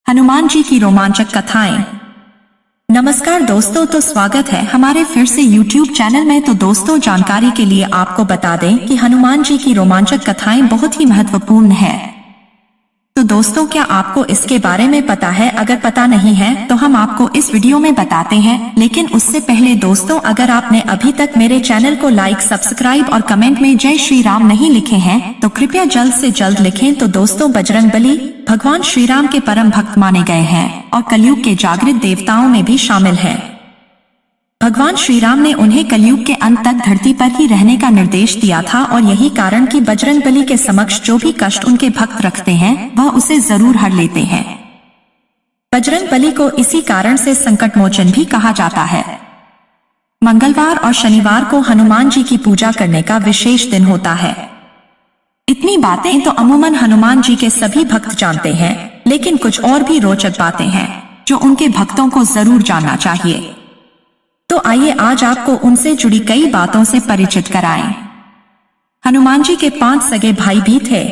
हनुमान जी की रोमांचक कथाएं। नमस्कार दोस्तों, तो स्वागत है हमारे फिर से YouTube चैनल में। तो दोस्तों, जानकारी के लिए आपको बता दें कि हनुमान जी की रोमांचक कथाएं बहुत ही महत्वपूर्ण है। तो दोस्तों, क्या आपको इसके बारे में पता है? अगर पता नहीं है तो हम आपको इस वीडियो में बताते हैं। लेकिन उससे पहले दोस्तों, अगर आपने अभी तक मेरे चैनल को लाइक, सब्सक्राइब और कमेंट में जय श्री राम नहीं लिखे हैं तो कृपया जल्द से जल्द लिखें। तो दोस्तों, बजरंगबली भगवान श्री राम के परम भक्त माने गए हैं और कलयुग के जागृत देवताओं में भी शामिल है। भगवान श्री राम ने उन्हें कलयुग के अंत तक धरती पर ही रहने का निर्देश दिया था और यही कारण कि बजरंगबली के समक्ष जो भी कष्ट उनके भक्त रखते हैं वह उसे जरूर हर लेते हैं। बजरंगबली को इसी कारण से संकट मोचन भी कहा जाता है। मंगलवार और शनिवार को हनुमान जी की पूजा करने का विशेष दिन होता है। इतनी बातें तो अमूमन हनुमान जी के सभी भक्त जानते हैं, लेकिन कुछ और भी रोचक बातें हैं जो उनके भक्तों को जरूर जानना चाहिए। तो आइए आज आपको उनसे जुड़ी कई बातों से परिचित कराएं। हनुमान जी के 5 सगे भाई भी थे।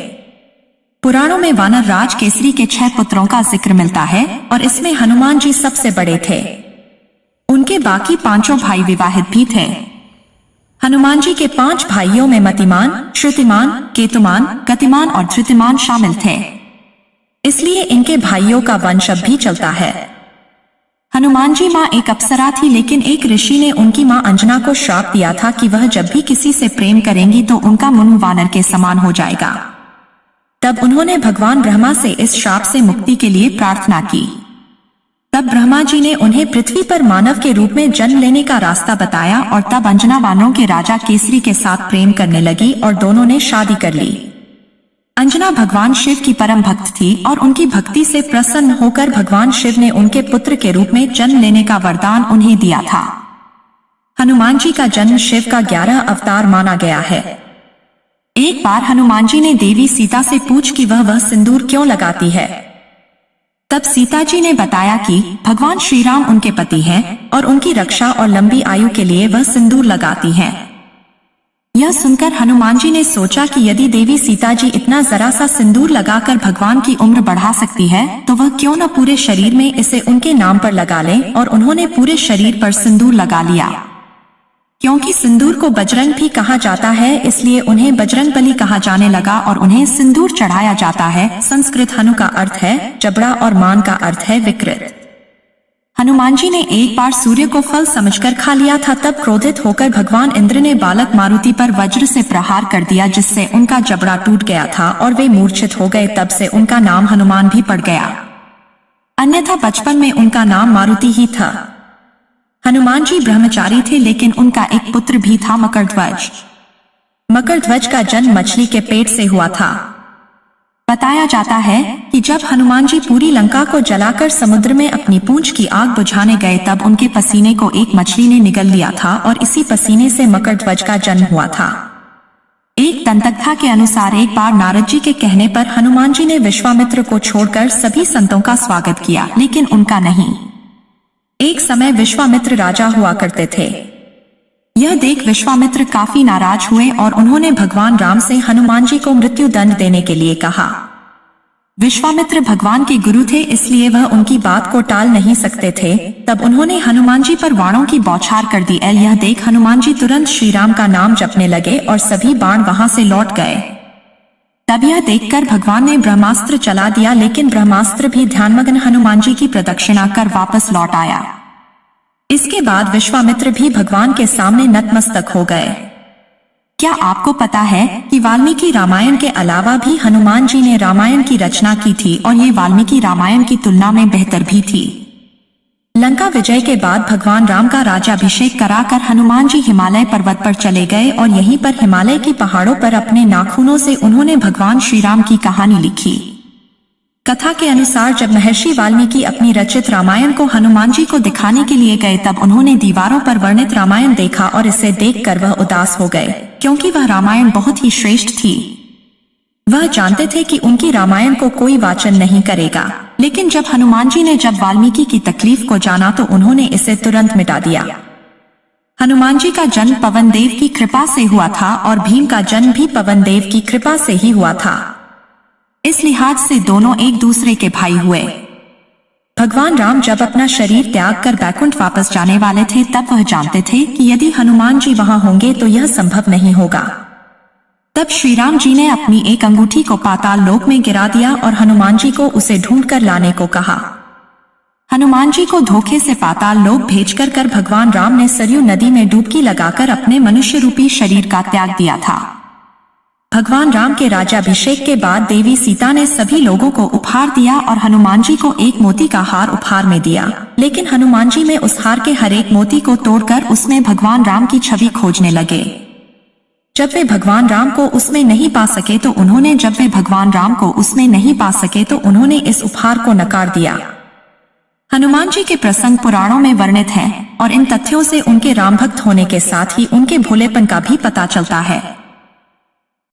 पुराणों में वानर राज केसरी के 6 पुत्रों का जिक्र मिलता है और इसमें हनुमान जी सबसे बड़े थे। उनके बाकी 5 भाई विवाहित भी थे। हनुमान जी के 5 भाइयों में मतिमान, श्रुतिमान, केतुमान, गतिमान और धृतिमान शामिल थे। इसलिए इनके भाइयों का वंश अब भी चलता है। हनुमान जी माँ एक अप्सरा थी, लेकिन एक ऋषि ने उनकी माँ अंजना को श्राप दिया था कि वह जब भी किसी से प्रेम करेंगी तो उनका मुंह वानर के समान हो जाएगा। तब उन्होंने भगवान ब्रह्मा से इस श्राप से मुक्ति के लिए प्रार्थना की। तब ब्रह्मा जी ने उन्हें पृथ्वी पर मानव के रूप में जन्म लेने का रास्ता बताया और तब अंजना वानरों के राजा केसरी के साथ प्रेम करने लगी और दोनों ने शादी कर ली। अंजना भगवान शिव की परम भक्त थी और उनकी भक्ति से प्रसन्न होकर भगवान शिव ने उनके पुत्र के रूप में जन्म लेने का वरदान उन्हें दिया था। हनुमान जी का जन्म शिव का 11 अवतार माना गया है। एक बार हनुमान जी ने देवी सीता से पूछ कि वह सिंदूर क्यों लगाती है। तब सीता जी ने बताया कि भगवान श्री राम उनके पति हैं और उनकी रक्षा और लंबी आयु के लिए वह सिंदूर लगाती हैं। यह सुनकर हनुमान जी ने सोचा कि यदि देवी सीता जी इतना जरा सा सिंदूर लगाकर भगवान की उम्र बढ़ा सकती है तो वह क्यों न पूरे शरीर में इसे उनके नाम पर लगा लें। और उन्होंने पूरे शरीर पर सिंदूर लगा लिया। क्योंकि सिंदूर को बजरंग भी कहा जाता है, इसलिए उन्हें बजरंगबली कहा जाने लगा और उन्हें सिंदूर चढ़ाया जाता है। संस्कृत हनु का अर्थ है जबड़ा और मान का अर्थ है विकृत। हनुमान जी ने एक बार सूर्य को फल समझकर खा लिया था। तब क्रोधित होकर भगवान इंद्र ने बालक मारुति पर वज्र से प्रहार कर दिया, जिससे उनका जबड़ा टूट गया था और वे मूर्छित हो गए। तब से उनका नाम हनुमान भी पड़ गया, अन्यथा बचपन में उनका नाम मारुति ही था। हनुमान जी ब्रह्मचारी थे, लेकिन उनका एक पुत्र भी था, मकरध्वज। मकरध्वज का जन्म मछली के पेट से हुआ था। बताया जाता है कि जब हनुमान जी पूरी लंका को जलाकर समुद्र में अपनी पूंछ की आग बुझाने गए तब उनके पसीने को एक मछली ने निगल लिया था और इसी पसीने से मकरध्वज का जन्म हुआ था। एक दंतकथा के अनुसार एक बार नारद जी के कहने पर हनुमान जी ने विश्वामित्र को छोड़कर सभी संतों का स्वागत किया, लेकिन उनका नहीं। एक समय विश्वामित्र राजा हुआ करते थे। यह देख विश्वामित्र काफी नाराज हुए और उन्होंने भगवान राम से हनुमान जी को मृत्यु दंड देने के लिए कहा। विश्वामित्र भगवान के गुरु थे, इसलिए वह उनकी बात को टाल नहीं सकते थे। तब उन्होंने हनुमान जी पर बाणों की बौछार कर दी। यह देख हनुमान जी तुरंत श्री राम का नाम जपने लगे और सभी बाण वहां से लौट गए। तब यह देखकर भगवान ने ब्रह्मास्त्र चला दिया, लेकिन ब्रह्मास्त्र भी ध्यानमग्न हनुमान जी की प्रदक्षिणा कर वापस लौट आया। इसके बाद विश्वामित्र भी भगवान के सामने नतमस्तक हो गए। क्या आपको पता है कि वाल्मीकि रामायण के अलावा भी हनुमान जी ने रामायण की रचना की थी और ये वाल्मीकि रामायण की तुलना में बेहतर भी थी। लंका विजय के बाद भगवान राम का राज्याभिषेक कराकर हनुमान जी हिमालय पर्वत पर चले गए और यहीं पर हिमालय की पहाड़ों पर अपने नाखूनों से उन्होंने भगवान श्री राम की कहानी लिखी। कथा के अनुसार जब महर्षि वाल्मीकि अपनी रचित रामायण को हनुमान जी को दिखाने के लिए गए तब उन्होंने दीवारों पर वर्णित रामायण देखा और इसे देखकर वह उदास हो गए, क्योंकि वह रामायण बहुत ही श्रेष्ठ थी। वह जानते थे कि उनकी रामायण को कोई वाचन नहीं करेगा, लेकिन जब हनुमान जी ने जब वाल्मीकि की तकलीफ को जाना तो उन्होंने इसे तुरंत मिटा दिया। हनुमान जी का जन्म पवन देव की कृपा से हुआ था और भीम का जन्म भी पवन देव की कृपा से ही हुआ था। इस लिहाज से दोनों एक दूसरे के भाई हुए। भगवान राम जब अपना शरीर त्याग कर बैकुंठ वापस जाने वाले थे तब वह जानते थे कि यदि हनुमान जी वहां होंगे तो यह संभव नहीं होगा। तब श्री राम जी ने अपनी एक अंगूठी को पाताल लोक में गिरा दिया और हनुमान जी को उसे ढूंढकर लाने को कहा। हनुमान जी को धोखे से पाताल लोक भेजकर कर भगवान राम ने सरयू नदी में डुबकी लगाकर अपने मनुष्य रूपी शरीर का त्याग दिया था। भगवान राम के राज्याभिषेक के बाद देवी सीता ने सभी लोगों को उपहार दिया और हनुमान जी को एक मोती का हार उपहार में दिया, लेकिन हनुमान जी में उस हार के हर एक मोती को तोड़कर उसमें भगवान राम की छवि खोजने लगे। जब वे भगवान राम को उसमें नहीं पा सके तो उन्होंने इस उपहार को नकार दिया। हनुमान जी के प्रसंग पुराणों में वर्णित हैं और इन तथ्यों से उनके राम भक्त होने के साथ ही उनके भोलेपन का भी पता चलता है।